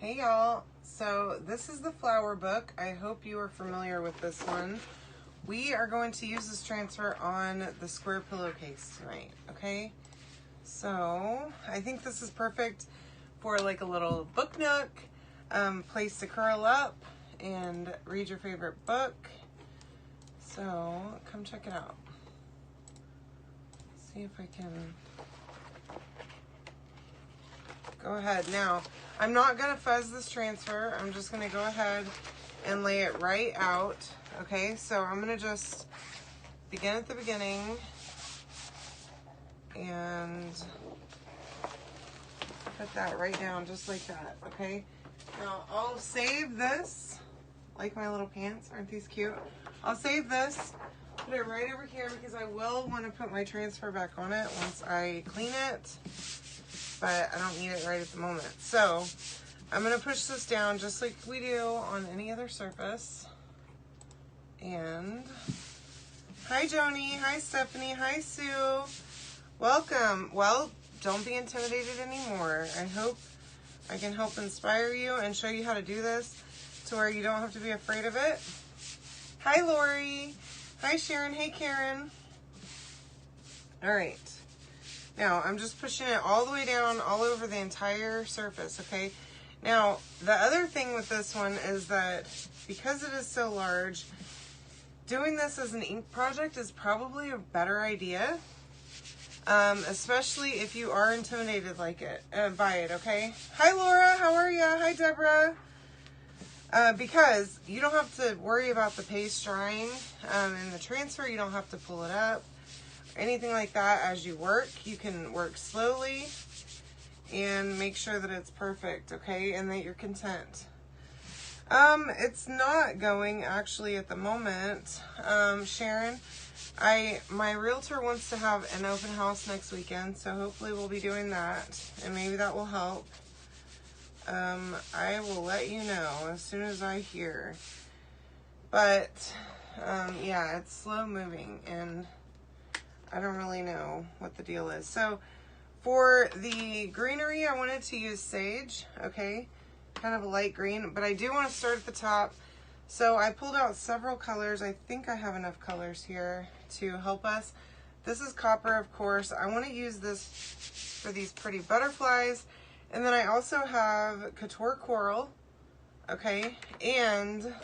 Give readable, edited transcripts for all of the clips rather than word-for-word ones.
Hey y'all, so this is the flower book. I hope you are familiar with this one. We are going to use this transfer on the square pillowcase tonight, okay? So I think this is perfect for like a little book nook, place to curl up and read your favorite book. So come check it out. See if I can go ahead. Now, I'm not gonna fuzz this transfer. I'm just gonna go ahead and lay it right out. Okay, so I'm gonna just begin at the beginning and put that right down just like that, okay? Now, I'll save this, like my little pants, aren't these cute? I'll save this, put it right over here because I will want to put my transfer back on it once I clean it, but I don't need it right at the moment. So I'm going to push this down just like we do on any other surface. And hi Joni, hi Stephanie, hi Sue. Welcome. Well, don't be intimidated anymore. I hope I can help inspire you and show you how to do this to where you don't have to be afraid of it. Hi Lori. Hi Sharon. Hey Karen. All right. Now, I'm just pushing it all the way down, all over the entire surface, okay? Now, the other thing with this one is that because it is so large, doing this as an ink project is probably a better idea, especially if you are intimidated by it, okay? Hi Laura, how are ya? Hi Deborah. Because you don't have to worry about the paste drying in the transfer. You don't have to pull it up or anything like that as you work. You can work slowly and make sure that it's perfect, okay, and that you're content. It's not going actually at the moment. Sharon, my realtor wants to have an open house next weekend, so hopefully we'll be doing that, and maybe that will help. I will let you know as soon as I hear. But, yeah, it's slow moving, and I don't really know what the deal is. So, for the greenery, I wanted to use sage, okay? Kind of a light green, but I do want to start at the top. So, I pulled out several colors. I think I have enough colors here to help us. This is copper, of course. I want to use this for these pretty butterflies. And then I also have Couture Coral, okay, and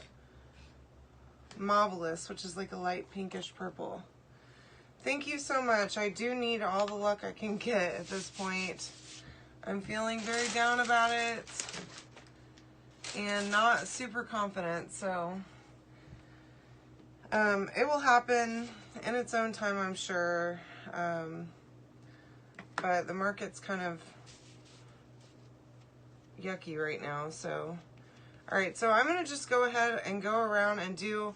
Marvelous, which is like a light pinkish purple. Thank you so much. I do need all the luck I can get at this point. I'm feeling very down about it and not super confident, so it will happen in its own time, I'm sure. But the market's kind of yucky right now, so all right, so I'm gonna just go ahead and go around and do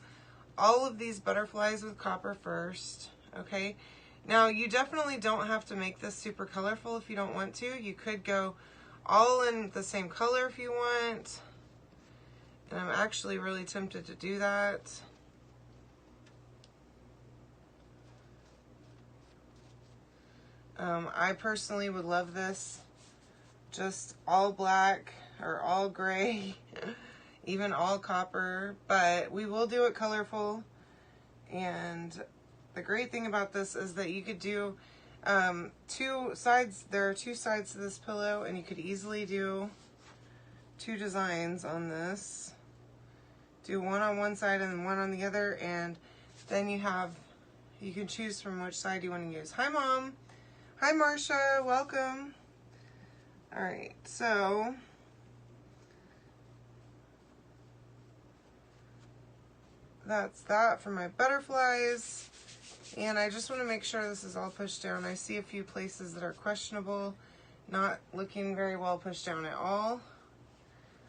all of these butterflies with copper first, okay? Now, you definitely don't have to make this super colorful if you don't want to. You could go all in the same color if you want, and I'm actually really tempted to do that. I personally would love this just all black or all gray, even all copper, but we will do it colorful. And the great thing about this is that you could do two sides. There are two sides to this pillow, and you could easily do two designs on this. Do one on one side and one on the other, and then you can choose from which side you want to use. Hi Mom. Hi Marsha, welcome. All right, so that's that for my butterflies. And I just want to make sure this is all pushed down. I see a few places that are questionable, not looking very well pushed down at all.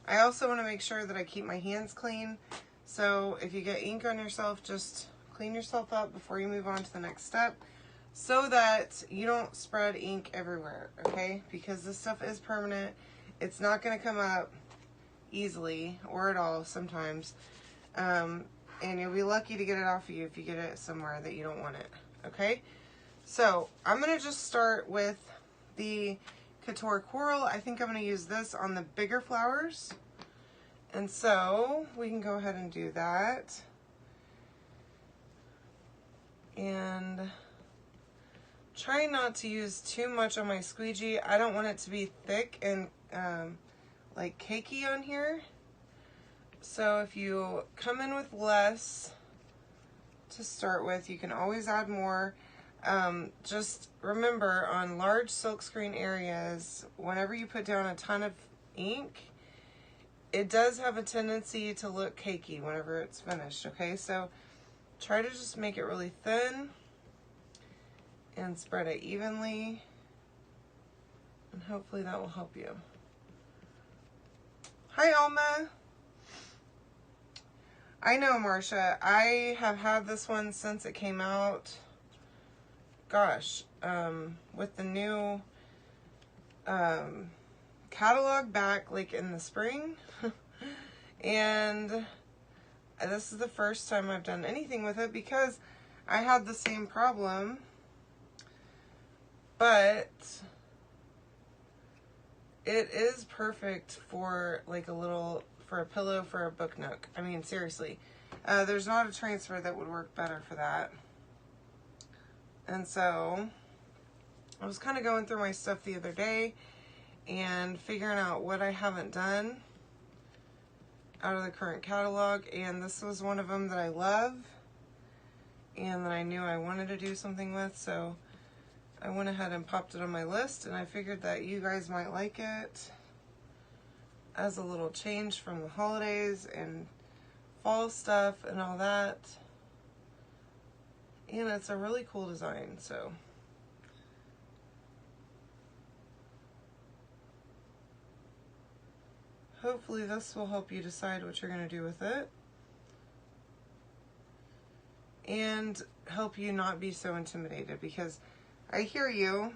I also want to make sure that I keep my hands clean. So if you get ink on yourself, just clean yourself up before you move on to the next step, so that you don't spread ink everywhere, okay? Because this stuff is permanent. It's not going to come up easily or at all sometimes. And you'll be lucky to get it off of you if you get it somewhere that you don't want it, okay? So I'm going to just start with the Couture Coral. I think I'm going to use this on the bigger flowers. And so we can go ahead and do that. And try not to use too much on my squeegee. I don't want it to be thick and like cakey on here. So if you come in with less to start with, you can always add more. Just remember, on large silkscreen areas, whenever you put down a ton of ink, it does have a tendency to look cakey whenever it's finished, okay? So try to just make it really thin and spread it evenly, and hopefully that will help you. Hi, Alma. I know, Marcia. I have had this one since it came out. Gosh, with the new catalog back like in the spring. And this is the first time I've done anything with it because I had the same problem. But it is perfect for like for a pillow for a book nook. I mean, seriously. There's not a transfer that would work better for that. And so I was kind of going through my stuff the other day and figuring out what I haven't done out of the current catalog, and this was one of them that I love and that I knew I wanted to do something with, so I went ahead and popped it on my list, and I figured that you guys might like it as a little change from the holidays and fall stuff and all that. And it's a really cool design, so. Hopefully this will help you decide what you're going to do with it. And help you not be so intimidated, because I hear you.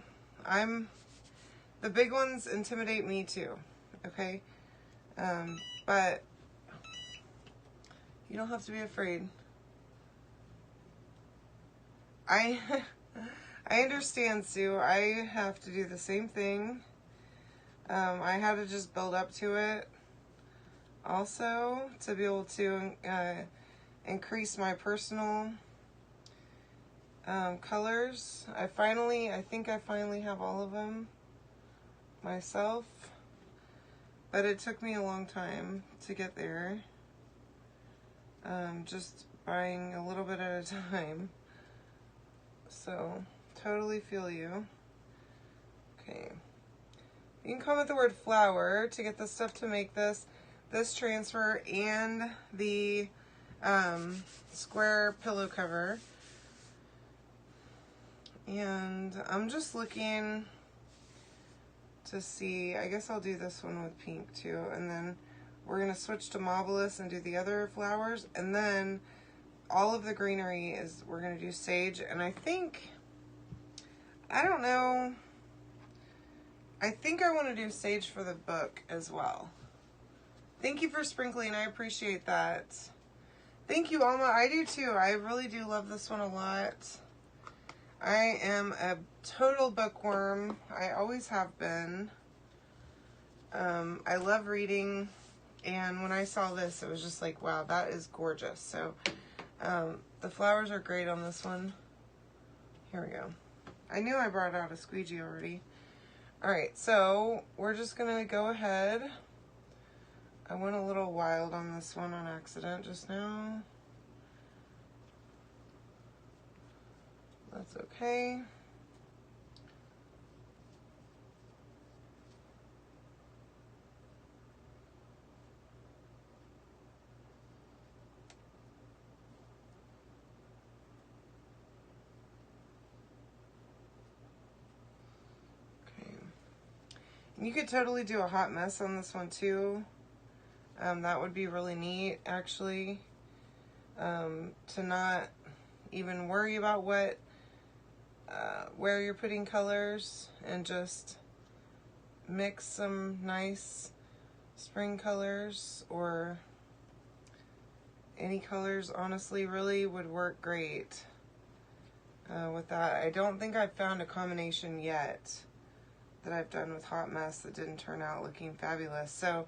The big ones intimidate me too, okay? But you don't have to be afraid. I understand, Sue. I have to do the same thing. I had to just build up to it also to be able to increase my personal colors. I think I finally have all of them myself, but it took me a long time to get there. Just buying a little bit at a time. So, totally feel you. Okay. You can comment the word flower to get the stuff to make this transfer and the square pillow cover. And I'm just looking to see, I guess I'll do this one with pink too, and then we're going to switch to Mauvalis and do the other flowers, and then all of the greenery is, we're going to do sage, and I don't know, I think I want to do sage for the book as well. Thank you for sprinkling, I appreciate that. Thank you, Alma, I do too. I really do love this one a lot. I am a total bookworm. I always have been. I love reading, and when I saw this, it was just like, wow, that is gorgeous. So, the flowers are great on this one. Here we go. I knew I brought out a squeegee already. Alright, so we're just going to go ahead. I went a little wild on this one on accident just now. That's okay. You could totally do a hot mess on this one too. That would be really neat, actually, to not even worry about where you're putting colors, and just mix some nice spring colors, or any colors, honestly, really would work great with that. I don't think I've found a combination yet that I've done with Hot Mess that didn't turn out looking fabulous. So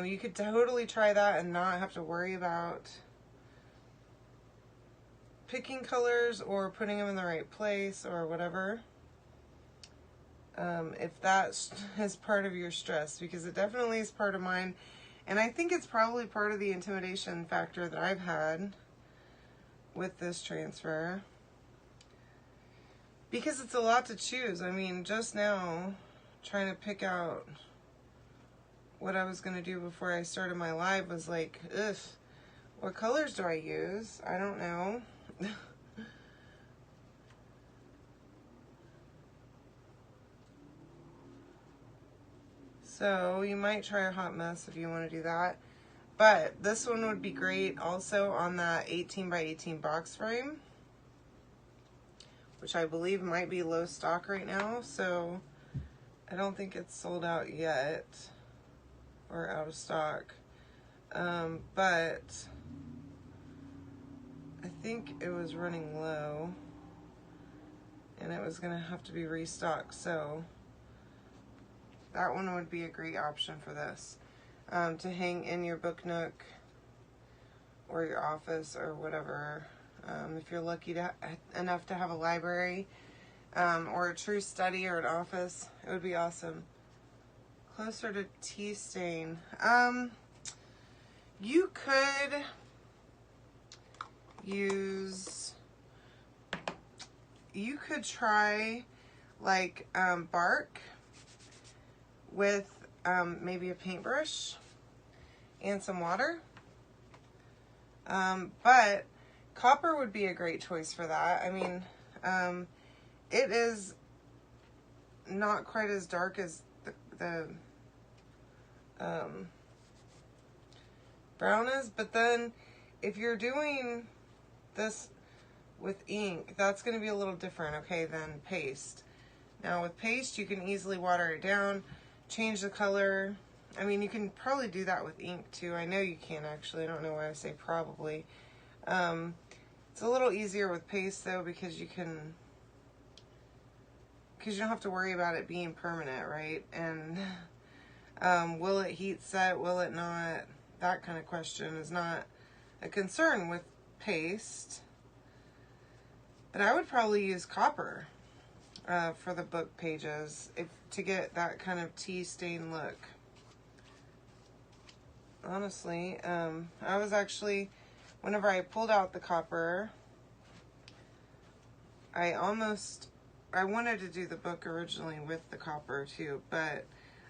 you could totally try that and not have to worry about picking colors or putting them in the right place or whatever. If that is part of your stress, because it definitely is part of mine. And I think it's probably part of the intimidation factor that I've had with this transfer. Because it's a lot to choose. I mean, just now, trying to pick out what I was going to do before I started my live was like, ugh, what colors do I use? I don't know. So you might try a Hot Mess if you want to do that. But this one would be great also on that 18 by 18 box frame, which I believe might be low stock right now. So I don't think it's sold out yet or out of stock. But I think it was running low and it was going to have to be restocked. So that one would be a great option for this, to hang in your book nook or your office or whatever. If you're lucky enough to have a library or a true study or an office, it would be awesome. Closer to tea stain. You could try like bark with maybe a paintbrush and some water. But copper would be a great choice for that. I mean, it is not quite as dark as the brown is, but then if you're doing this with ink, that's going to be a little different, okay, than paste. Now with paste, you can easily water it down, change the color. I mean, you can probably do that with ink too. I know you can actually. I don't know why I say probably. It's a little easier with paste though, because you don't have to worry about it being permanent, right? And will it heat set? Will it not? That kind of question is not a concern with paste. But I would probably use copper for the book pages to get that kind of tea stain look. Honestly, I was actually, whenever I pulled out the copper, I wanted to do the book originally with the copper too, but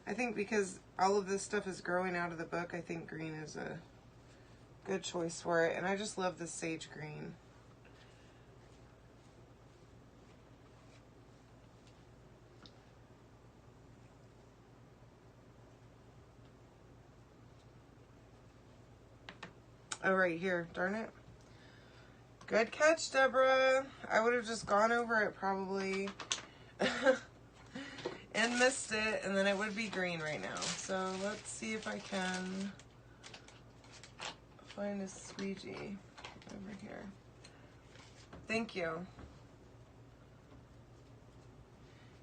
I think because all of this stuff is growing out of the book, I think green is a good choice for it. And I just love the sage green. Oh, right here. Darn it. Good catch, Deborah. I would have just gone over it probably and missed it, and then it would be green right now. So let's see if I can find a squeegee over here. Thank you.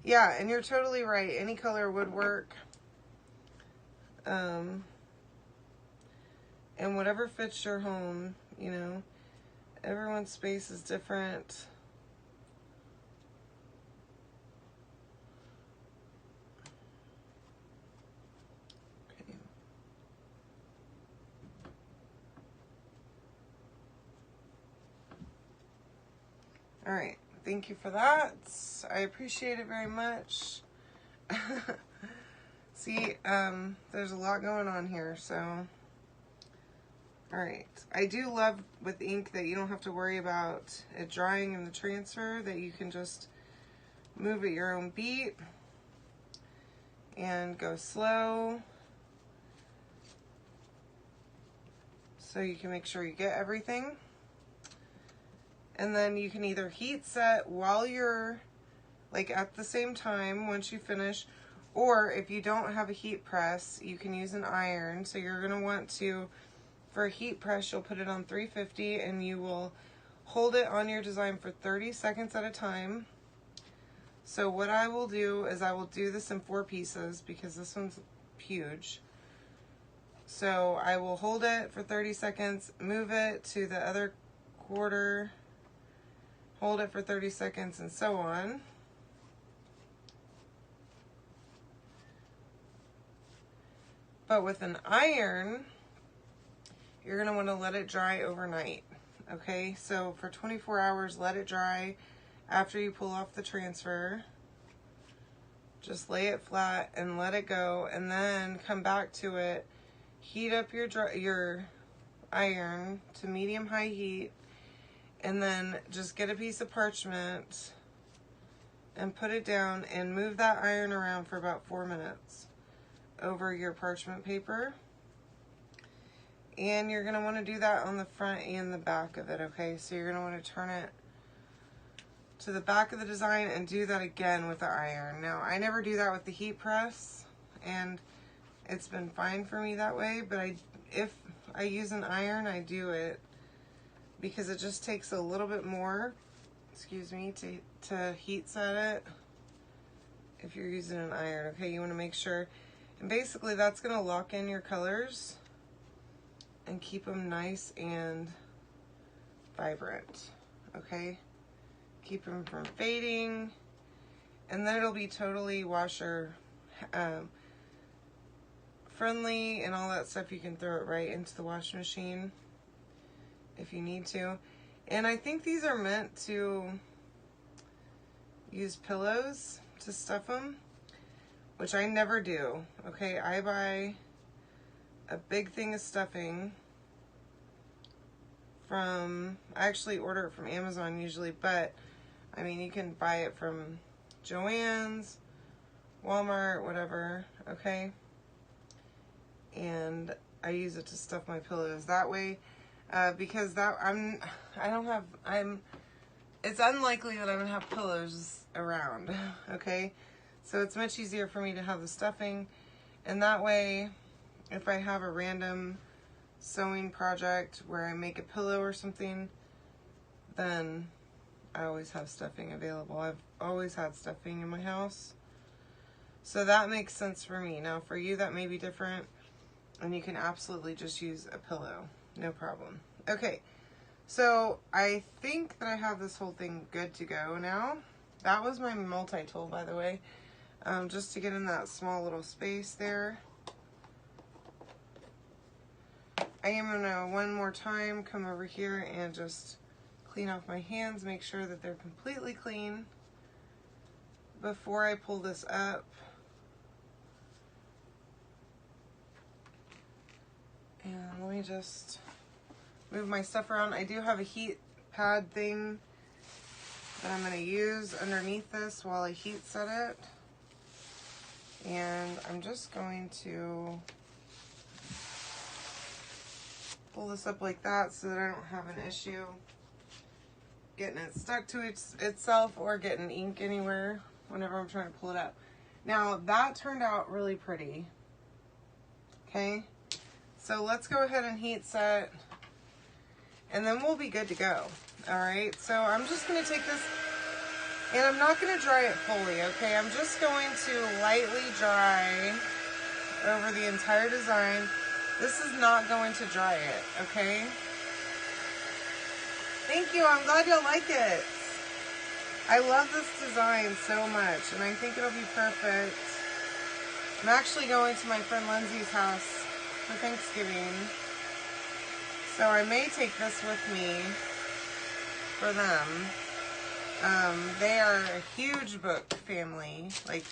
Yeah, and you're totally right. Any color would work. And whatever fits your home, you know, everyone's space is different. Okay. All right. Thank you for that. I appreciate it very much. See, there's a lot going on here, so. All right. I do love with ink that you don't have to worry about it drying in the transfer, that you can just move at your own beat and go slow. So you can make sure you get everything. And then you can either heat set while you're like at the same time once you finish, or if you don't have a heat press, you can use an iron. So you're going to want to, for a heat press, you'll put it on 350 and you will hold it on your design for 30 seconds at a time. So what I will do is I will do this in 4 pieces because this one's huge. So I will hold it for 30 seconds, move it to the other quarter, hold it for 30 seconds, and so on. But with an iron, you're going to want to let it dry overnight. Okay, so for 24 hours, let it dry. After you pull off the transfer, just lay it flat and let it go, and then come back to it. Heat up your iron to medium-high heat, and then just get a piece of parchment and put it down and move that iron around for about 4 minutes over your parchment paper. And you're going to want to do that on the front and the back of it, okay? So you're going to want to turn it to the back of the design and do that again with the iron. Now, I never do that with the heat press, and it's been fine for me that way, but if I use an iron, I do it because it just takes a little bit more, excuse me, to heat set it if you're using an iron, okay? You want to make sure, and basically that's going to lock in your colors and keep them nice and vibrant, okay? Keep them from fading, and then it'll be totally washer friendly and all that stuff. You can throw it right into the washing machine if you need to. And I think these are meant to use pillows to stuff them, which I never do, okay? I buy a big thing of stuffing from, I actually order it from Amazon usually, but I mean, you can buy it from Joann's, Walmart, whatever, okay? And I use it to stuff my pillows that way, because it's unlikely that I'm gonna have pillows around, okay? So it's much easier for me to have the stuffing, and that way, if I have a random sewing project where I make a pillow or something, then I always have stuffing available. I've always had stuffing in my house. So that makes sense for me. Now for you, that may be different, and you can absolutely just use a pillow. No problem. Okay, so I think that I have this whole thing good to go now. That was my multi-tool, by the way, just to get in that small little space there. I am gonna one more time come over here and just clean off my hands, make sure that they're completely clean before I pull this up. And let me just move my stuff around. I do have a heat pad thing that I'm going to use underneath this while I heat set it. And I'm just going to pull this up like that so that I don't have an issue getting it stuck to itself or getting ink anywhere whenever I'm trying to pull it up. Now that turned out really pretty. Okay, so let's go ahead and heat set, and then we'll be good to go. All right, so I'm just going to take this, and I'm not going to dry it fully, okay? I'm just going to lightly dry over the entire design. This is not going to dry it, okay? Thank you, I'm glad you'll like it. I love this design so much, and I think it'll be perfect. I'm actually going to my friend Lindsay's house for Thanksgiving, so I may take this with me for them. They are a huge book family, like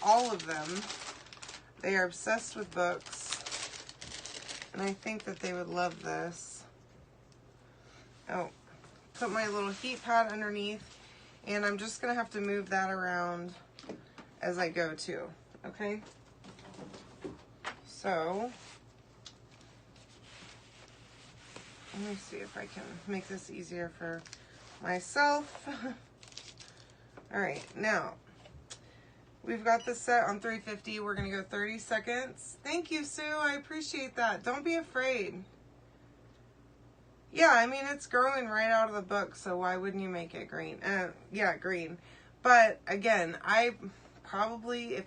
all of them. They are obsessed with books, and I think that they would love this. Oh, put my little heat pad underneath, and I'm just gonna have to move that around as I go too, okay? So, let me see if I can make this easier for myself. All right, now, we've got this set on 350. We're gonna go 30 seconds. Thank you, Sue, I appreciate that. Don't be afraid. Yeah, I mean, it's growing right out of the book, so why wouldn't you make it green? Yeah, green. But again, I probably,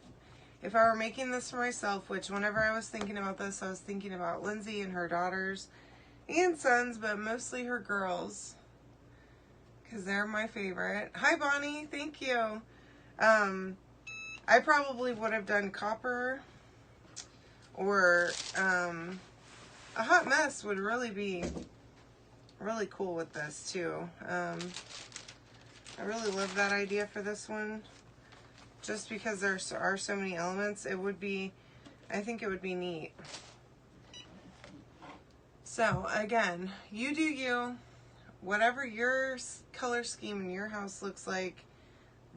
if I were making this for myself, which whenever I was thinking about this, I was thinking about Lindsay and her daughters and sons, but mostly her girls, because they're my favorite. Hi, Bonnie. Thank you. I probably would have done copper, or a hot mess would really be really cool with this too. I really love that idea for this one. Just because there are so many elements, it would be, I think it would be neat. So again, you do you. Whatever your color scheme in your house looks like,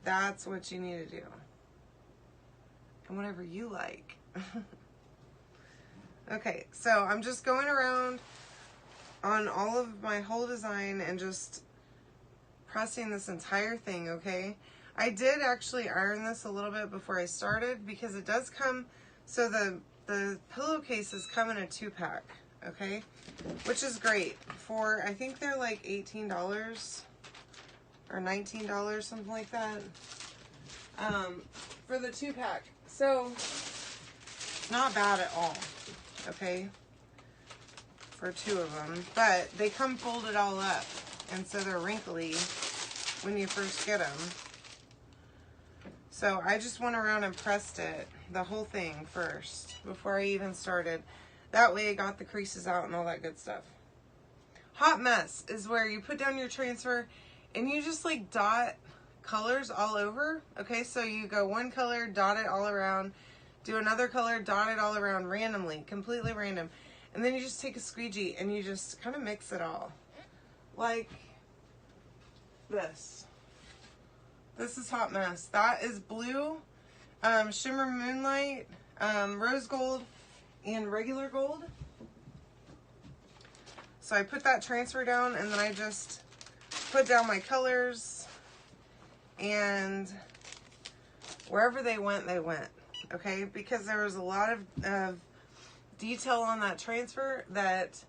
that's what you need to do. And whatever you like. Okay, so I'm just going around on all of my whole design and just pressing this entire thing, okay? I did actually iron this a little bit before I started because it does come, so the pillowcases come in a 2-pack, okay? Which is great for, I think they're like $18 or $19, something like that, for the 2-pack. So, not bad at all, okay, for 2 of them. But they come folded all up, and so they're wrinkly when you first get them. So I just went around and pressed it, the whole thing first, before I even started. That way I got the creases out and all that good stuff. Hot mess is where you put down your transfer and you just like dot colors all over. Okay, so you go one color, dot it all around, do another color, dot it all around randomly, completely random. And then you just take a squeegee and you just kind of mix it all. Like this. This is Hot Mess. That is blue, shimmer moonlight, rose gold, and regular gold. So I put that transfer down and then I just put down my colors, and wherever they went, they went. Okay, because there was a lot of detail on that transfer that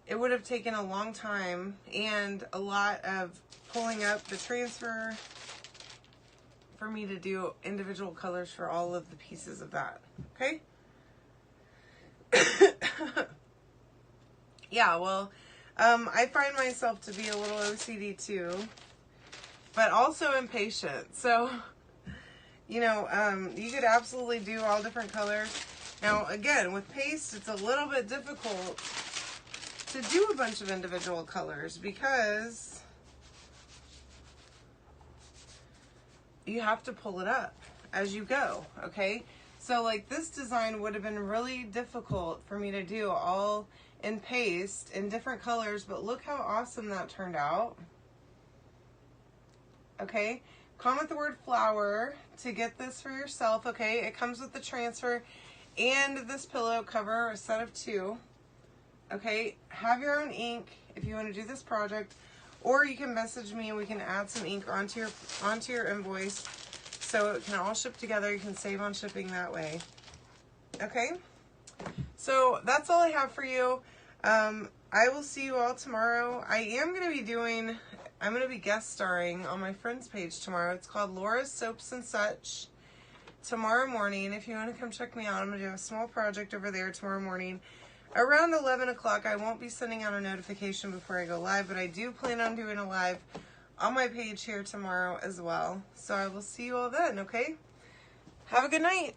it would have taken a long time and a lot of pulling up the transfer for me to do individual colors for all of the pieces of that. Okay? Yeah, well, I find myself to be a little OCD too, but also impatient. So, you know, you could absolutely do all different colors. Now, again, with paste, it's a little bit difficult to do a bunch of individual colors because you have to pull it up as you go, okay? So like this design would have been really difficult for me to do all in paste in different colors, but look how awesome that turned out. Okay, comment the word flower to get this for yourself, okay? It comes with the transfer and this pillow cover, a set of 2. Okay, have your own ink if you want to do this project, or you can message me and we can add some ink onto your invoice so it can all ship together. You can save on shipping that way. Okay, so that's all I have for you. I will see you all tomorrow. I'm going to be guest starring on my friend's page tomorrow. It's called Laura's Soaps and Such. Tomorrow morning, if you want to come check me out, I'm going to do a small project over there tomorrow morning. Around 11 o'clock, I won't be sending out a notification before I go live, but I do plan on doing a live on my page here tomorrow as well. So I will see you all then, okay? Have a good night.